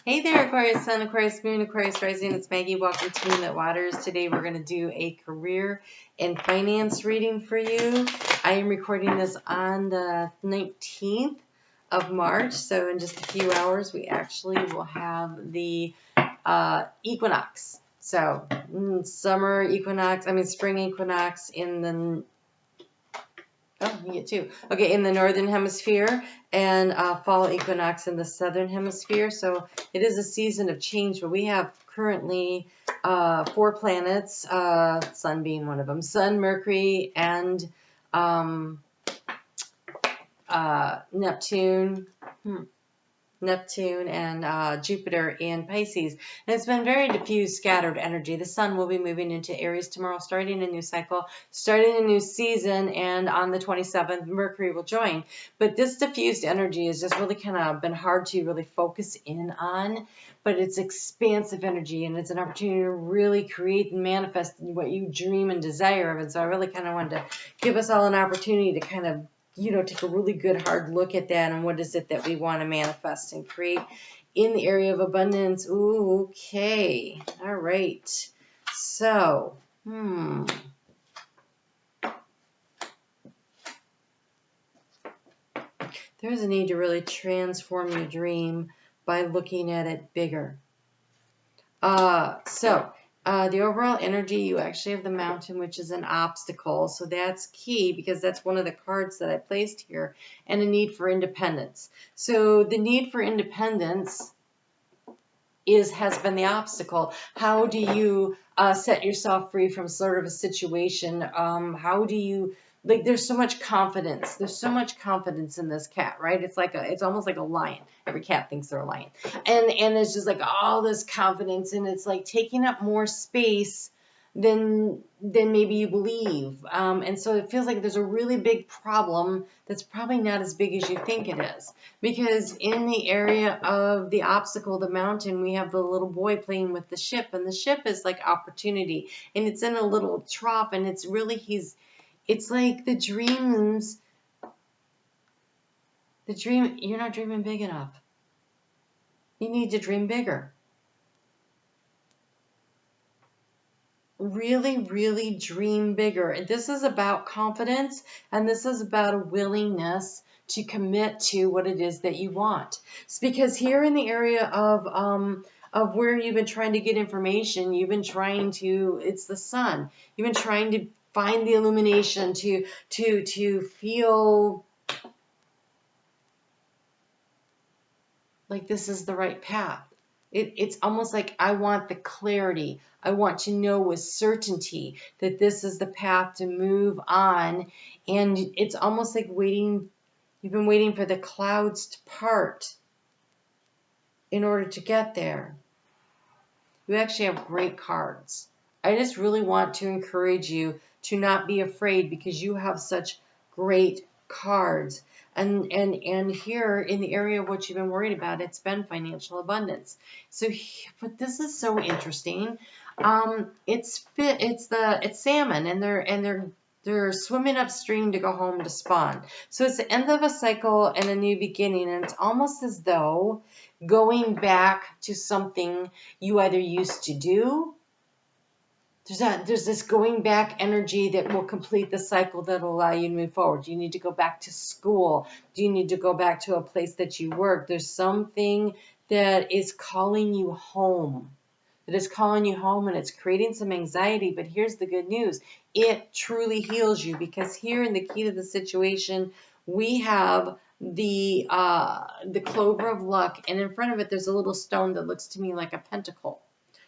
Hey there, Aquarius Sun, Aquarius Moon, Aquarius Rising. It's Maggie. Welcome to Moonlit Waters. Today we're going to do a career and finance reading for you. I am recording this on the 19th of March, so in just a few hours we actually will have the equinox. So summer equinox, spring equinox in the Oh, you get two. Okay, in the northern hemisphere, and fall equinox in the southern hemisphere. So it is a season of change, but we have currently 4 planets, Sun being one of them, Sun, Mercury, and Neptune. Neptune and Jupiter in Pisces. And it's been very diffuse, scattered energy. The sun will be moving into Aries tomorrow, starting a new cycle, starting a new season, and on the 27th, Mercury will join. But this diffused energy has just really kind of been hard to really focus in on, but it's expansive energy, and it's an opportunity to really create and manifest what you dream and desire of. And so I really kind of wanted to give us all an opportunity to kind of take a really good hard look at that and what is it that we want to manifest and create in the area of abundance. Ooh, okay. All right. So, there's a need to really transform your dream by looking at it bigger. The overall energy, you actually have the mountain, which is an obstacle. So that's key because that's one of the cards that I placed here, and a need for independence. So the need for independence has been the obstacle. How do you set yourself free from sort of a situation? How do you, there's so much confidence. There's so much confidence in this cat, right? It's almost like a lion. Every cat thinks they're a lion. And there's just like all this confidence, and it's like taking up more space than maybe you believe. And so it feels like there's a really big problem that's probably not as big as you think it is. Because in the area of the obstacle, the mountain, we have the little boy playing with the ship, and the ship is like opportunity, and it's in a little trough, and it's really, it's like the dream, you're not dreaming big enough. You need to dream bigger. Really, really dream bigger. And this is about confidence, and this is about a willingness to commit to what it is that you want. It's because here in the area of where you've been trying to get information, you've been trying to, it's the sun. You've been trying to find the illumination to feel like this is the right path. It's almost like I want the clarity. I want to know with certainty that this is the path to move on. And it's almost like waiting. You've been waiting for the clouds to part in order to get there. You actually have great cards. I just really want to encourage you to not be afraid because you have such great cards. And here in the area of what you've been worried about, it's been financial abundance. So, but this is so interesting. It's salmon, and they're swimming upstream to go home to spawn. So it's the end of a cycle and a new beginning, and it's almost as though going back to something you either used to do. There's this going back energy that will complete the cycle that will allow you to move forward. Do you need to go back to school? Do you need to go back to a place that you work? There's something that is calling you home. And it's creating some anxiety. But here's the good news. It truly heals you, because here in the key to the situation, we have the clover of luck. And in front of it, there's a little stone that looks to me like a pentacle.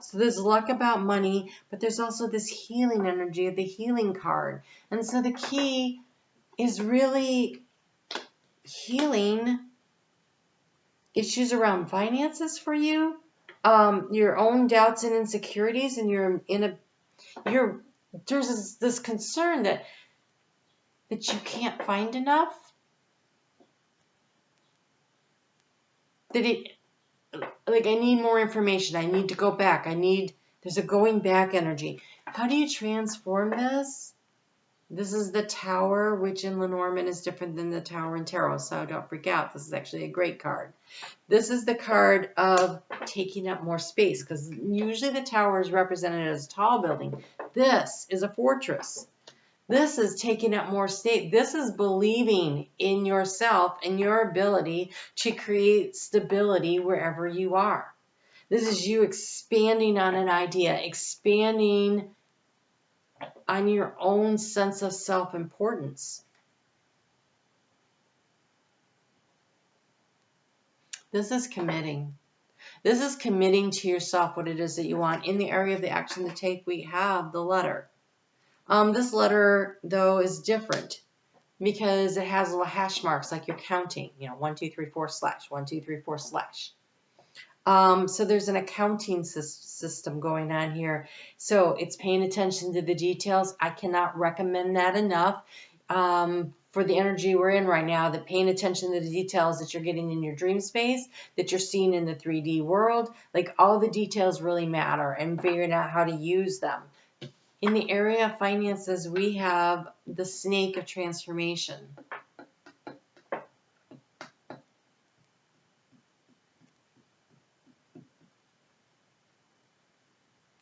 So there's luck about money, but there's also this healing energy of the healing card. And so the key is really healing issues around finances for you, your own doubts and insecurities, and there's this concern that you can't find enough, I need more information. I need to go back. There's a going back energy. How do you transform this? This is the Tower, which in Lenormand is different than the Tower in Tarot, so don't freak out. This is actually a great card. This is the card of taking up more space, because usually the tower is represented as a tall building. This is a fortress. This is taking up more space. This is believing in yourself and your ability to create stability wherever you are. This is you expanding on an idea, expanding on your own sense of self-importance. This is committing. This is committing to yourself what it is that you want. In the area of the action to take, we have the letter. This letter, though, is different because it has little hash marks like you're counting. 1, 2, 3, 4 slash, 1, 2, 3, 4 slash. So there's an accounting system going on here. So it's paying attention to the details. I cannot recommend that enough. For the energy we're in right now, that paying attention to the details that you're getting in your dream space, that you're seeing in the 3D world, like all the details really matter, and figuring out how to use them. In the area of finances, we have the snake of transformation.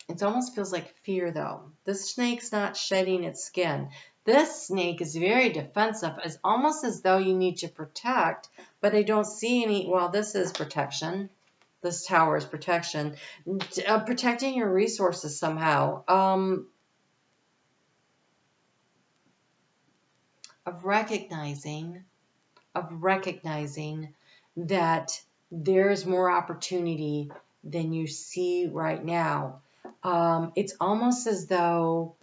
It almost feels like fear, though. This snake's not shedding its skin. This snake is very defensive. It's almost as though you need to protect, but I don't see any. Well, this is protection. This tower is protection. Protecting your resources somehow. Of recognizing that there's more opportunity than you see right now. It's almost as though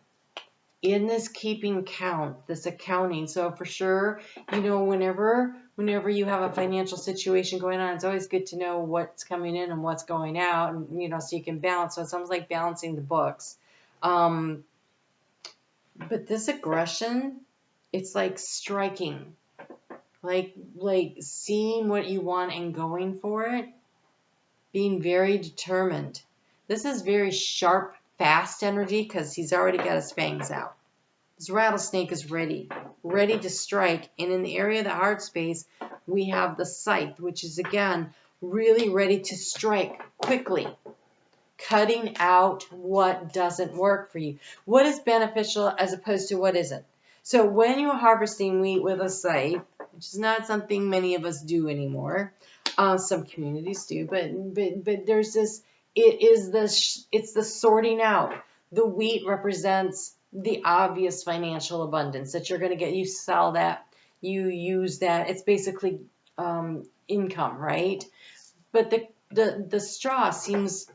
in this keeping count, this accounting, so for sure, whenever you have a financial situation going on, it's always good to know what's coming in and what's going out, and so you can balance. So it's almost like balancing the books. But this aggression, it's like striking, like seeing what you want and going for it, being very determined. This is very sharp, fast energy because he's already got his fangs out. This rattlesnake is ready to strike. And in the area of the heart space, we have the scythe, which is, again, really ready to strike quickly, cutting out what doesn't work for you. What is beneficial as opposed to what isn't. So when you're harvesting wheat with a scythe, which is not something many of us do anymore, some communities do, but there's this. It's the sorting out. The wheat represents the obvious financial abundance that you're going to get. You sell that, you use that. It's basically income, right? But the straw seems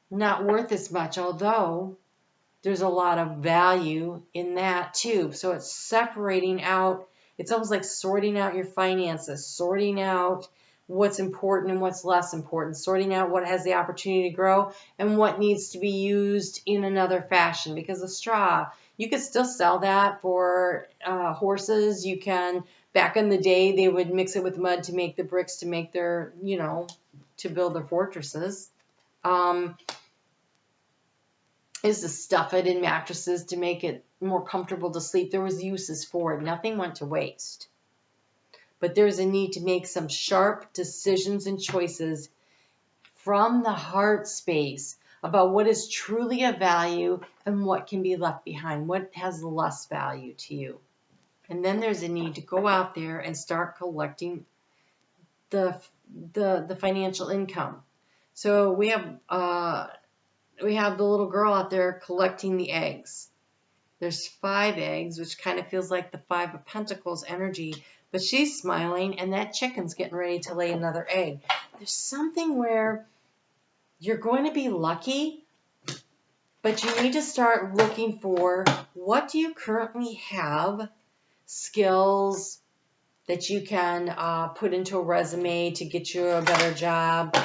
not worth as much, although there's a lot of value in that too. So it's separating out. It's almost like sorting out your finances, sorting out what's important and what's less important, sorting out what has the opportunity to grow and what needs to be used in another fashion. Because the straw, you could still sell that for horses. You can, back in the day, they would mix it with mud to make the bricks to make their, to build their fortresses. Is to stuff it in mattresses to make it more comfortable to sleep. There was uses for it. Nothing went to waste. But there's a need to make some sharp decisions and choices from the heart space about what is truly of value and what can be left behind, what has less value to you. And then there's a need to go out there and start collecting the financial income. So we have the little girl out there collecting the eggs. There's 5 eggs, which kind of feels like the 5 of Pentacles energy. But she's smiling, and that chicken's getting ready to lay another egg. There's something where you're going to be lucky, but you need to start looking for what do you currently have, skills that you can put into a resume to get you a better job,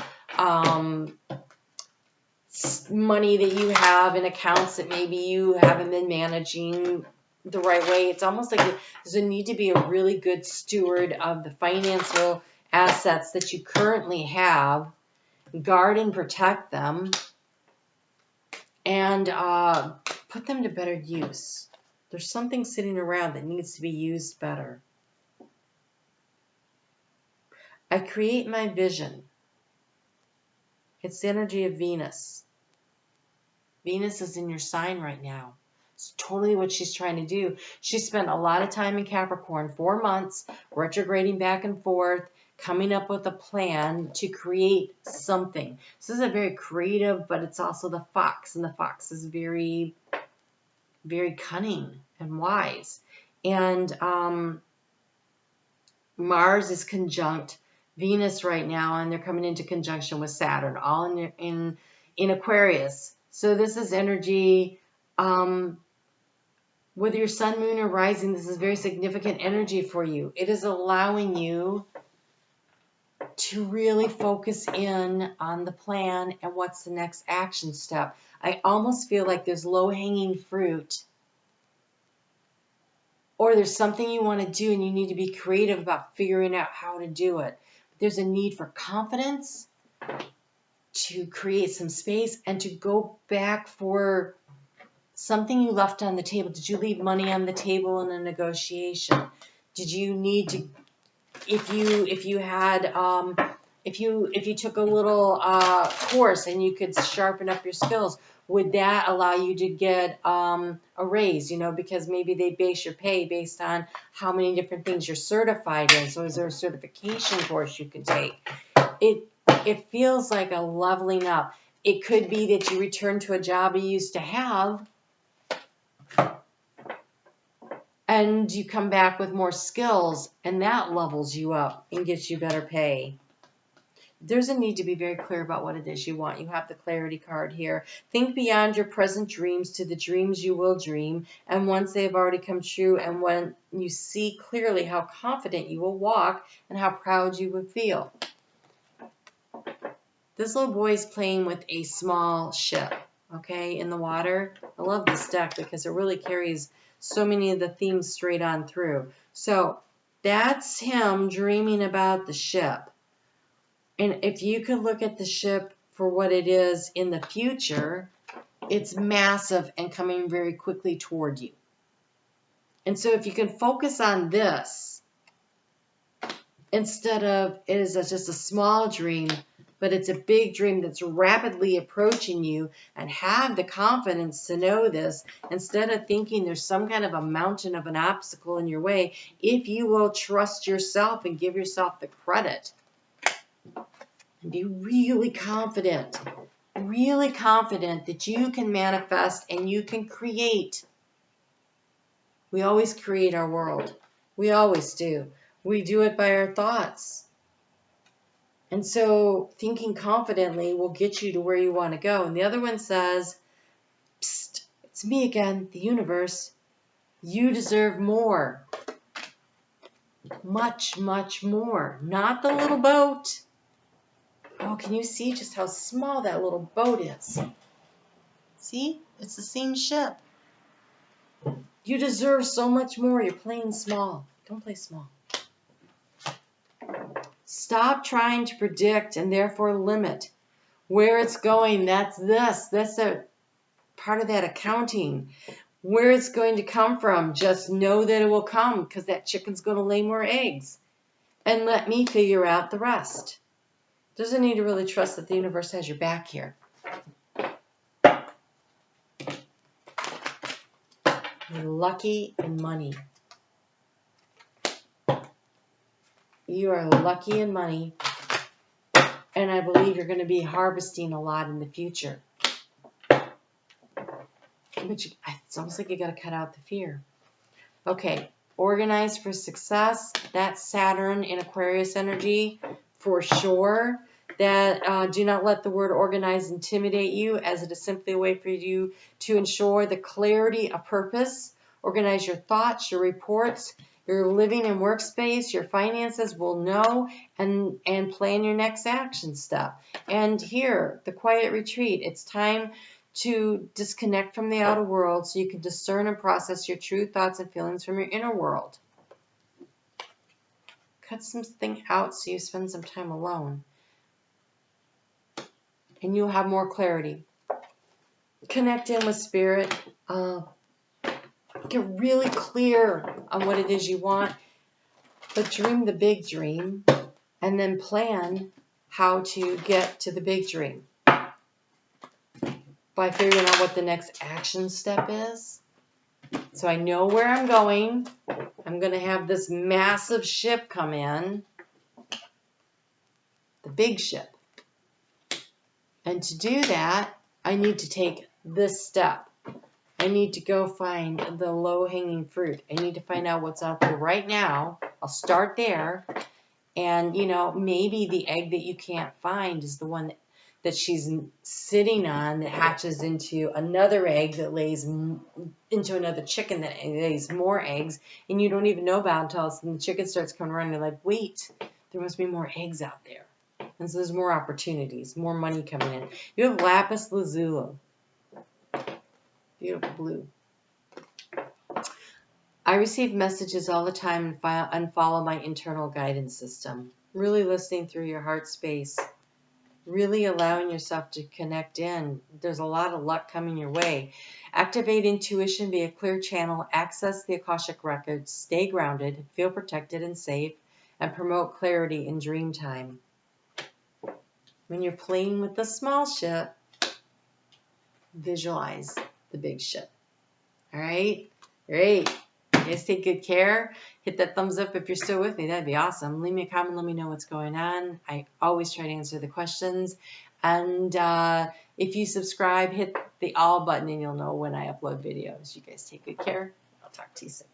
money that you have in accounts that maybe you haven't been managing the right way. It's almost like there's a need to be a really good steward of the financial assets that you currently have, guard and protect them, and put them to better use. There's something sitting around that needs to be used better. I create my vision. It's the energy of Venus. Venus is in your sign right now. It's totally what she's trying to do. She spent a lot of time in Capricorn, 4 months, retrograding back and forth, coming up with a plan to create something. So this is a very creative, but it's also the fox, and the fox is very, very cunning and wise. And Mars is conjunct Venus right now, and they're coming into conjunction with Saturn, all in Aquarius. So this is energy, whether you're sun, moon, or rising, this is very significant energy for you. It is allowing you to really focus in on the plan and what's the next action step. I almost feel like there's low-hanging fruit, or there's something you want to do and you need to be creative about figuring out how to do it. There's a need for confidence, to create some space, and to go back for something you left on the table. Did you leave money on the table in a negotiation? Did you need to, if you took a little course and you could sharpen up your skills, would that allow you to get a raise? You know, because maybe they base your pay based on how many different things you're certified in. So is there a certification course you could take? It feels like a leveling up. It could be that you return to a job you used to have, and you come back with more skills, and that levels you up and gets you better pay. There's a need to be very clear about what it is you want. You have the clarity card here. Think beyond your present dreams to the dreams you will dream, and once they have already come true, and when you see clearly, how confident you will walk and how proud you will feel. This little boy is playing with a small ship, okay, in the water. I love this deck because it really carries so many of the themes straight on through. So that's him dreaming about the ship. And if you could look at the ship for what it is in the future, it's massive and coming very quickly toward you. And so if you can focus on this, instead of it is just a small dream, but it's a big dream that's rapidly approaching you, and have the confidence to know this, instead of thinking there's some kind of a mountain of an obstacle in your way, if you will trust yourself and give yourself the credit and be really confident that you can manifest and you can create. We always create our world. We always do. We do it by our thoughts. And so thinking confidently will get you to where you want to go. And the other one says, psst, it's me again, the universe. You deserve more. Much, much more. Not the little boat. Oh, can you see just how small that little boat is? See? It's the same ship. You deserve so much more. You're playing small. Don't play small. Stop trying to predict and therefore limit where it's going. That's this. That's a part of that accounting. Where it's going to come from, just know that it will come, because that chicken's going to lay more eggs. And let me figure out the rest. Doesn't need to really trust that the universe has your back here. You're lucky in money. You are lucky in money, and I believe you're going to be harvesting a lot in the future. But it's almost like you got to cut out the fear. Okay, organize for success. That's Saturn in Aquarius energy for sure. That do not let the word organize intimidate you, as it is simply a way for you to ensure the clarity of purpose. Organize your thoughts, your reports, your living and workspace, your finances will know, and plan your next action step. And here, the quiet retreat. It's time to disconnect from the outer world so you can discern and process your true thoughts and feelings from your inner world. Cut something out so you spend some time alone. And you'll have more clarity. Connect in with spirit. Get really clear on what it is you want, but dream the big dream, and then plan how to get to the big dream. by figuring out what the next action step is. So I know where I'm going. I'm going to have this massive ship come in, the big ship. And to do that, I need to take this step. I need to go find the low-hanging fruit. I need to find out what's out there right now. I'll start there. And, you know, maybe the egg that you can't find is the one that she's sitting on that hatches into another egg that lays into another chicken that lays more eggs. And you don't even know about it until the chicken starts coming around and you're like, wait, there must be more eggs out there. And so there's more opportunities, more money coming in. You have lapis lazuli. Beautiful blue. I receive messages all the time and follow my internal guidance system. Really listening through your heart space. Really allowing yourself to connect in. There's a lot of luck coming your way. Activate intuition, be a clear channel, access the Akashic records, stay grounded, feel protected and safe, and promote clarity in dream time. When you're playing with the small ship, visualize the big ship. All right? Great. You guys take good care. Hit that thumbs up if you're still with me. That'd be awesome. Leave me a comment. Let me know what's going on. I always try to answer the questions. And if you subscribe, hit the all button and you'll know when I upload videos. You guys take good care. I'll talk to you soon.